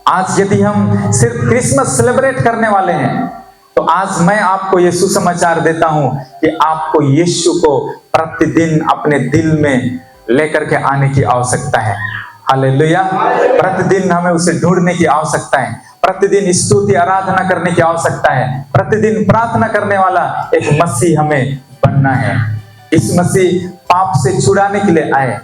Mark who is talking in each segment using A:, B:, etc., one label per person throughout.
A: आज यदि हम सिर्फ क्रिसमस सेलिब्रेट करने वाले हैं, तो आज मैं आपको ये सुसमाचार देता हूं कि आपको यीशु को प्रतिदिन अपने दिल में लेकर के आने की आवश्यकता है। हालेलुया। प्रतिदिन हमें उसे ढूंढने की आवश्यकता है, प्रतिदिन स्तुति आराधना करने की आवश्यकता है, प्रतिदिन प्रार्थना करने वाला एक मसीह हमें बनना है। इस मसीह पाप से छुड़ाने के लिए आए,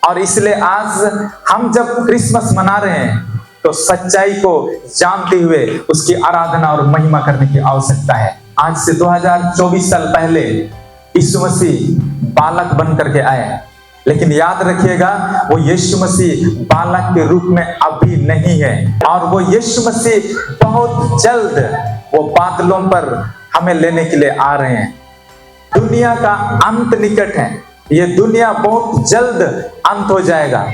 A: और इसलिए आज हम जब क्रिसमस मना रहे हैं तो सच्चाई को जानते हुए उसकी आराधना और महिमा करने की आवश्यकता है। आज से 2024 साल पहले यीशु मसीह बालक बन करके आए, लेकिन याद रखिएगा वो यीशु मसीह बालक के रूप में अभी नहीं है, और वो यीशु मसीह बहुत जल्द वो बादलों पर हमें लेने के लिए आ रहे हैं। दुनिया का अंत निकट है, ये दुनिया बहुत जल्द अंत हो जाएगा,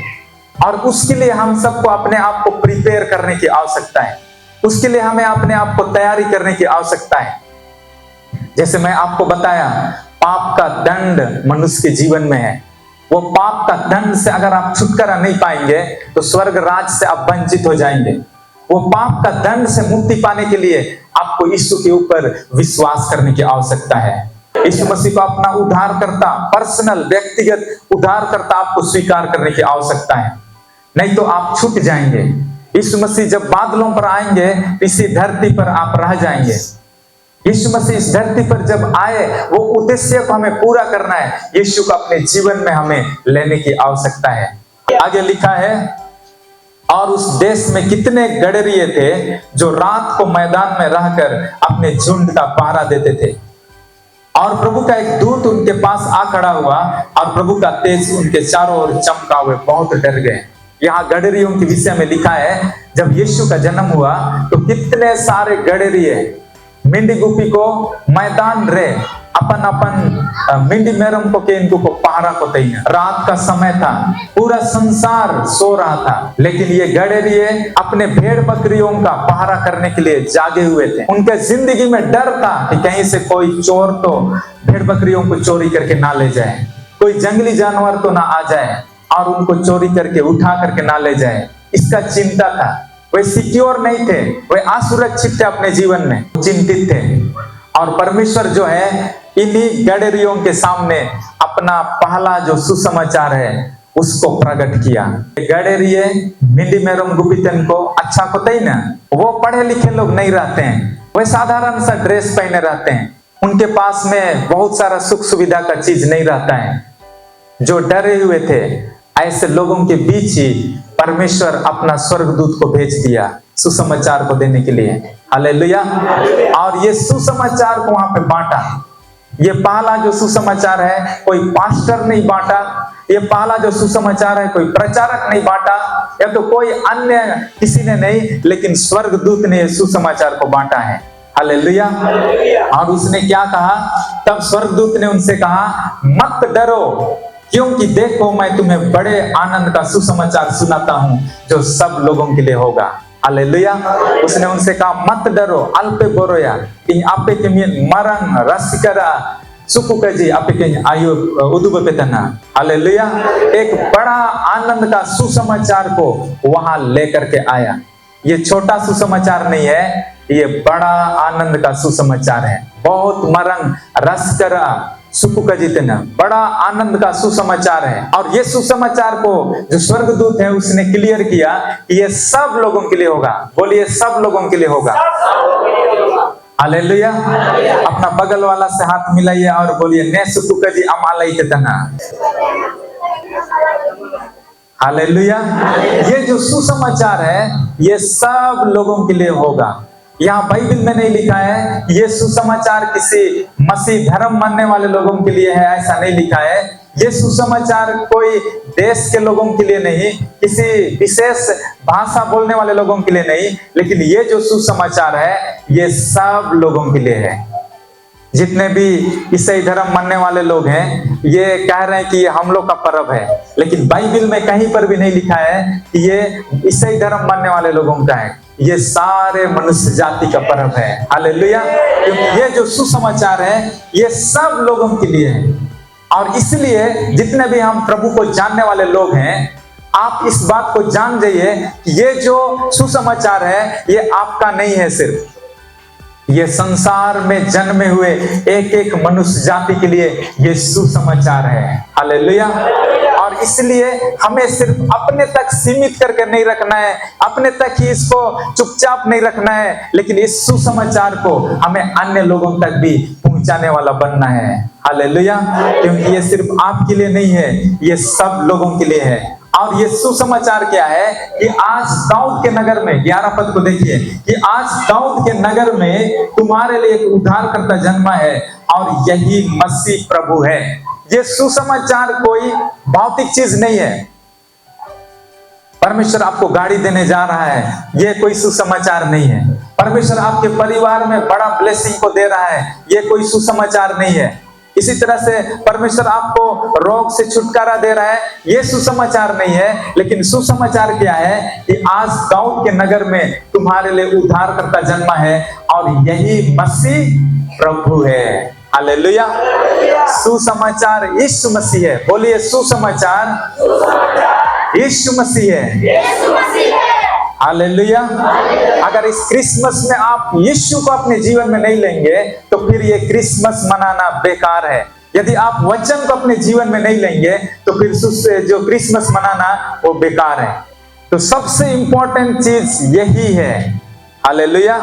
A: और उसके लिए हम सबको अपने आप को प्रिपेयर करने की आवश्यकता है। उसके लिए हमें अपने आप को तैयारी करने की आवश्यकता है। जैसे मैं आपको बताया, पाप का दंड मनुष्य के जीवन में है। वो पाप का दंड से अगर आप छुटकारा नहीं पाएंगे तो स्वर्ग राज से आप वंचित हो जाएंगे। वो पाप का दंड से मुक्ति पाने के लिए आपको यीशु के ऊपर विश्वास करने की आवश्यकता है। यीशु मसीह को अपना उद्धारकर्ता, पर्सनल व्यक्तिगत उद्धारकर्ता आपको स्वीकार करने की आवश्यकता है, नहीं तो आप छूट जाएंगे। यीशु मसीह जब बादलों पर आएंगे, इसी धरती पर आप रह जाएंगे। यीशु मसीह इस धरती पर जब आए, वो उद्देश्य को हमें पूरा करना है। यीशु को अपने जीवन में हमें लेने की आवश्यकता है। आगे लिखा है, और उस देश में कितने गडरिये थे जो रात को मैदान में रहकर अपने झुंड का पहरा देते थे, और प्रभु का एक दूत उनके पास आ खड़ा हुआ, और प्रभु का तेज उनके चारों ओर चमका हुए बहुत डर गए। यहाँ गडरियों के विषय में लिखा है, जब यीशु का जन्म हुआ तो कितने सारे गडरिये मिंडी गुपी को मैदान रे अपन अपन मिंडी मेरम को के इनको को पहरा को तैया। रात का समय था, पूरा संसार सो रहा था, लेकिन ये गडरिये अपने भेड़ बकरियों का पहरा करने के लिए जागे हुए थे। उनके जिंदगी में डर था कि कहीं से कोई चोर तो भेड़ बकरियों को चोरी करके ना ले जाए, कोई जंगली जानवर तो ना आ जाए और उनको चोरी करके उठा करके ना ले जाए, इसका चिंता था। वे सिक्योर नहीं थे, वे असुरक्षित थे, अपने जीवन में चिंतित थे। और परमेश्वर जो है इन्हीं गडरियों के सामने अपना पहला जो सुसमाचार है उसको प्रकट किया। गडरिये मिंडी मेरम गुपितन को अच्छा को तई ना, वो पढ़े लिखे लोग नहीं रहते हैं, वे साधारण सा ड्रेस पहने रहते हैं, उनके पास में बहुत सारा सुख सुविधा का चीज नहीं रहता है। जो डरे हुए थे, ऐसे लोगों के बीच ही परमेश्वर अपना स्वर्गदूत को भेज दिया सुसमाचार को देने के लिए। हालेलुया। और ये सुसमाचार को वहां पे बांटा। ये पहला जो सुसमाचार है कोई पास्टर नहीं बांटा, ये पहला जो सुसमाचार है कोई प्रचारक नहीं बांटा, या तो कोई अन्य किसी ने नहीं, लेकिन स्वर्गदूत ने सुसमाचार को बांटा है। हालेलुया। और उसने क्या कहा, तब स्वर्गदूत ने उनसे कहा, मत डरो, क्योंकि देखो मैं तुम्हें बड़े आनंद का सुसमाचार सुनाता हूं जो सब लोगों के लिए होगा। हालेलुया। उसने उनसे कहा, मत डरो, अल्पे बोरोया इन आपे के मरंग रसिकरा सुकुकजी आपे के आयु उदुबपेतना। हालेलुया। एक बड़ा आनंद का सुसमाचार को वहां लेकर के आया। ये छोटा सुसमाचार नहीं है, ये बड़ा आनंद का सुसमाचार है। बहुत मरंग रसकरा सुकु का जीतना, बड़ा आनंद का सुसमाचार है। और ये सुसमाचार को जो स्वर्गदूत है उसने क्लियर किया कि ये सब लोगों के लिए होगा। बोलिए, सब लोगों के लिए होगा। हालेलुया। अपना बगल वाला से हाथ मिलाइए और बोलिए, ने सुकु का जी अमालई के तना। हालेलुया। ये जो सुसमाचार है ये सब लोगों के लिए होगा। यहाँ बाइबल में नहीं लिखा है ये सुसमाचार किसी मसीह धर्म मानने वाले लोगों के लिए है, ऐसा नहीं लिखा है। ये सुसमाचार कोई देश के लोगों के लिए नहीं, किसी विशेष भाषा बोलने वाले लोगों के लिए नहीं, लेकिन ये जो सुसमाचार है ये सब लोगों के लिए है। जितने भी ईसाई धर्म मानने वाले लोग हैं ये कह रहे हैं कि ये हम लोग का पर्व है, लेकिन बाइबल में कहीं पर भी नहीं लिखा है कि ये ईसाई धर्म मानने वाले लोगों का है। ये सारे मनुष्य जाति का पर्व है। हालेलुया। क्योंकि ये जो सुसमाचार है ये सब लोगों के लिए है। और इसलिए जितने भी हम प्रभु को जानने वाले लोग हैं आप इस बात को जान जाइए कि ये जो सुसमाचार है ये आपका नहीं है, सिर्फ ये संसार में जन्मे हुए एक एक मनुष्य जाति के लिए ये सुसमाचार है। हालेलुया। और इसलिए हमें सिर्फ अपने तक सीमित करके नहीं रखना है, अपने तक ही इसको चुपचाप नहीं रखना है, लेकिन इस सुसमाचार को हमें अन्य लोगों तक भी पहुंचाने वाला बनना है। हालेलुया। क्योंकि ये सिर्फ आपके लिए नहीं है, ये सब लोगों के लिए है। और ये सुसमाचार क्या है कि आज दाऊद के नगर में, 11 पद को देखिए, कि आज दाऊद के नगर में तुम्हारे लिए एक उद्धारकर्ता जन्मा है और यही मसीह प्रभु है। ये सुसमाचार कोई भौतिक चीज नहीं है। परमेश्वर आपको गाड़ी देने जा रहा है, ये कोई सुसमाचार नहीं है। परमेश्वर आपके परिवार में बड़ा ब्लेसिंग को दे रहा है, ये कोई सुसमाचार नहीं है। इसी तरह से परमेश्वर आपको रोग से छुटकारा दे रहा है, ये सुसमाचार नहीं है। लेकिन सुसमाचार क्या है कि आज दाऊद के नगर में तुम्हारे लिए उद्धारकर्ता जन्मा है और यही मसीह प्रभु है। हालेलुया। सुसमाचार यीशु मसीह है। बोलिए, सुसमाचार यीशु मसीह है। हालेलुया। अगर इस क्रिसमस में आप यीशु को अपने जीवन में नहीं लेंगे तो फिर ये क्रिसमस मनाना बेकार है। यदि आप वचन को अपने जीवन में नहीं लेंगे तो फिर जो क्रिसमस मनाना वो बेकार है। तो सबसे इंपॉर्टेंट चीज यही है। हालेलुया।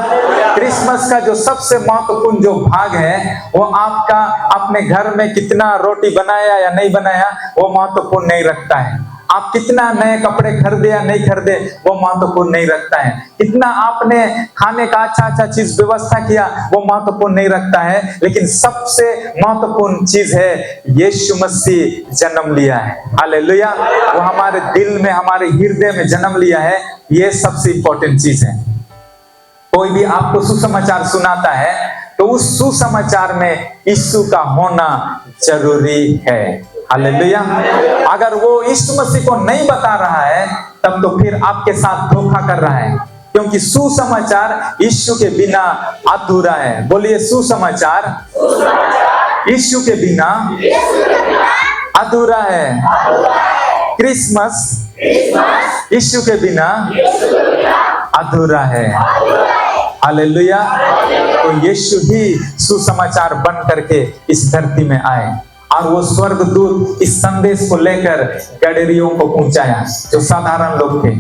A: क्रिसमस का जो सबसे महत्वपूर्ण जो भाग है वो आपका अपने घर में कितना रोटी बनाया या नहीं बनाया वो महत्वपूर्ण नहीं रखता है। आप कितना नए कपड़े खरीदे या नहीं खरीदे वो महत्वपूर्ण नहीं रखता है। कितना आपने खाने का अच्छा चीज व्यवस्था किया वो महत्वपूर्ण नहीं रखता है। लेकिन सबसे महत्वपूर्ण चीज है यीशु मसीह जन्म लिया है। हालेलुया। वो हमारे दिल में, हमारे हृदय में जन्म लिया है, ये सबसे इंपॉर्टेंट चीज है। कोई भी आपको सुसमाचार सुनाता है तो उस सुसमाचार में यीशु का होना जरूरी है। हालेलुया। अगर वो यीशु मसीह को नहीं बता रहा है तब तो फिर आपके साथ धोखा कर रहा है, क्योंकि सुसमाचार यीशु के बिना अधूरा है। बोलिए, सुसमाचार यीशु के बिना अधूरा है। क्रिसमस यीशु के बिना अधूरा है। हालेलुया। तो यीशु ही सुसमाचार बन करके इस धरती में आए और वो स्वर्गदूत इस संदेश को लेकर गडरियों को पहुंचाया जो साधारण लोग थे।